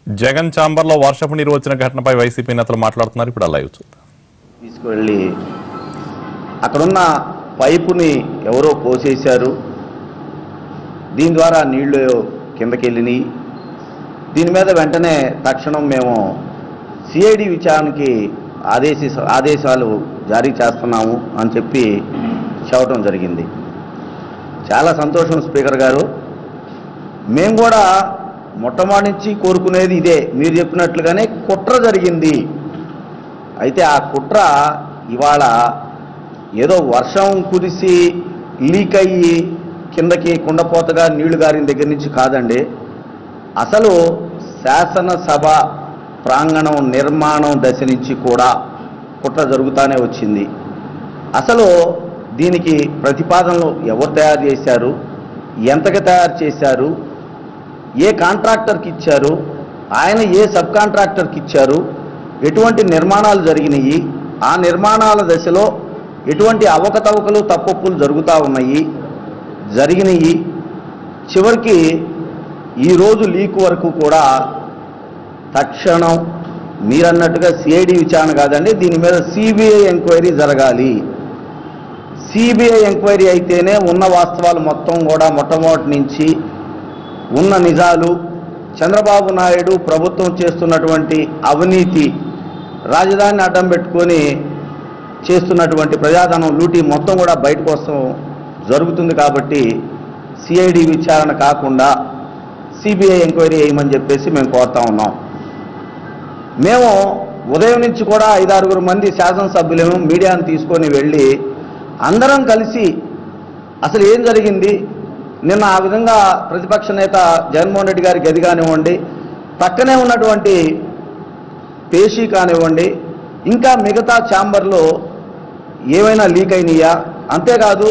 జగన్ ఛాంబర్లో వర్షపు నీరు వచ్చిన ఘటనపై వైసీపీ నేతలు మాట్లాడుతున్నారు. ఇప్పుడు లైవ్ చూద్దాం. తీసుకువెళ్ళి అక్కడున్న పైపుని ఎవరో కోసేశారు. దీని ద్వారా నీళ్లు కిందకి వెళ్ళినాయి. దీని మీద వెంటనే తక్షణం మేము సిఐడి విచారణకి ఆదేశాలు జారీ చేస్తున్నాము అని చెప్పి చెప్పడం జరిగింది. చాలా సంతోషం స్పీకర్ గారు. మేము కూడా మొట్టమొదటి నుంచి కోరుకునేది ఇదే, మీరు చెప్పినట్లుగానే కుట్ర జరిగింది. అయితే ఆ కుట్ర ఇవాళ ఏదో వర్షం కురిసి లీక్ అయ్యి కిందకి కుండపోతగా నీళ్లు గారిన దగ్గర నుంచి కాదండి. అసలు శాసనసభ ప్రాంగణం నిర్మాణం దశ నుంచి కూడా కుట్ర జరుగుతూనే వచ్చింది. అసలు దీనికి ప్రతిపాదనలు ఎవరు తయారు చేశారు, ఎంతగా తయారు చేశారు, ఏ కాంట్రాక్టర్కి ఇచ్చారు, ఆయన ఏ సబ్ కాంట్రాక్టర్కి ఇచ్చారు, ఎటువంటి నిర్మాణాలు జరిగినాయి, ఆ నిర్మాణాల దశలో ఎటువంటి అవకతవకలు తప్పొప్పులు జరుగుతూ జరిగినాయి. చివరికి ఈరోజు లీక్ వరకు కూడా తక్షణం మీరన్నట్టుగా సిఐడి విచారణ కాదండి, దీని మీద సిబిఐ ఎంక్వైరీ జరగాలి. సిబిఐ ఎంక్వైరీ అయితేనే ఉన్న వాస్తవాలు మొత్తం కూడా మొట్టమొదటి నుంచి ఉన్న నిజాలు, చంద్రబాబు నాయుడు ప్రభుత్వం చేస్తున్నటువంటి అవినీతి, రాజధానిని అడ్డం పెట్టుకొని చేస్తున్నటువంటి ప్రజాధనం లూటీ మొత్తం కూడా బయటకు వస్తాం జరుగుతుంది. కాబట్టి సిఐడి విచారణ కాకుండా సిబిఐ ఎంక్వైరీ వేయమని చెప్పేసి మేము కోరుతా ఉన్నాం. మేము ఉదయం నుంచి కూడా 5-6 మంది శాసనసభ్యులను మీడియాను తీసుకొని వెళ్ళి అందరం కలిసి అసలు ఏం జరిగింది, నిన్న ఆ విధంగా ప్రతిపక్ష నేత జగన్మోహన్ రెడ్డి గారి గది కానివ్వండి, పక్కనే ఉన్నటువంటి పేషీ కానివ్వండి, ఇంకా మిగతా ఛాంబర్లో ఏమైనా లీక్ అయినాయా, అంతేకాదు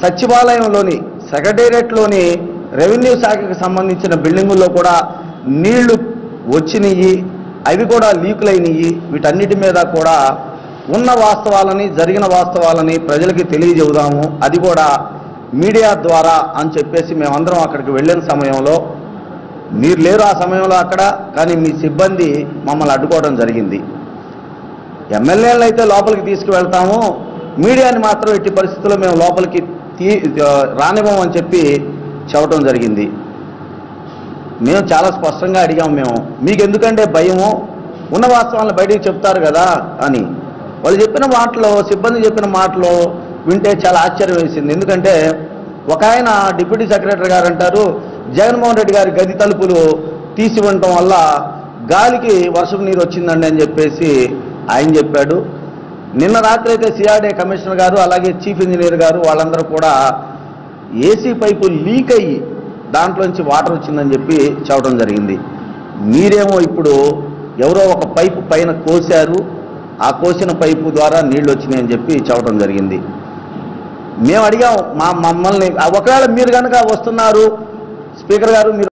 సచివాలయంలోని సెక్రటేరియట్లోని రెవెన్యూ శాఖకు సంబంధించిన బిల్డింగుల్లో కూడా నీళ్లు వచ్చినాయి, అవి కూడా లీకులైనవి. వీటన్నిటి మీద కూడా ఉన్న వాస్తవాలని, జరిగిన వాస్తవాలని ప్రజలకి తెలియజెబుదాము, అది కూడా మీడియా ద్వారా అని చెప్పేసి మేమందరం అక్కడికి వెళ్ళిన సమయంలో, మీరు లేరు ఆ సమయంలో అక్కడ, కానీ మీ సిబ్బంది మమ్మల్ని అడ్డుకోవడం జరిగింది. ఎమ్మెల్యేలను అయితే లోపలికి తీసుకువెళ్తాము, మీడియాని మాత్రం ఎట్టి పరిస్థితుల్లో మేము లోపలికి రానివ్వమని చెప్పి చెప్పడం జరిగింది. మేము చాలా స్పష్టంగా అడిగాము, మేము మీకు ఎందుకంటే భయము, ఉన్న వాస్తవాలను బయటికి చెప్తారు కదా అని. వాళ్ళు చెప్పిన మాటలో, సిబ్బంది చెప్పిన మాటలో వింటే చాలా ఆశ్చర్యం వేసింది. ఎందుకంటే ఒక ఆయన డిప్యూటీ సెక్రటరీ గారు అంటారు, జగన్మోహన్ రెడ్డి గారి గది తలుపులు తీసి ఉండటం వల్ల గాలికి వర్షపు నీరు వచ్చిందండి అని చెప్పేసి ఆయన చెప్పాడు. నిన్న రాత్రి అయితే సిఆర్డీ కమిషనర్ గారు, అలాగే చీఫ్ ఇంజనీర్ గారు వాళ్ళందరూ కూడా ఏసీ పైపు లీక్ అయ్యి దాంట్లోంచి వాటర్ వచ్చిందని చెప్పి చెప్పడం జరిగింది. మీరేమో ఇప్పుడు ఎవరో ఒక పైపు పైన కోసారు, ఆ కోసిన పైపు ద్వారా నీళ్లు వచ్చినాయని చెప్పి చెప్పడం జరిగింది. మేము అడిగాం, మమ్మల్ని ఒకవేళ మీరు కనుక వస్తున్నారు స్పీకర్ గారు, మీరు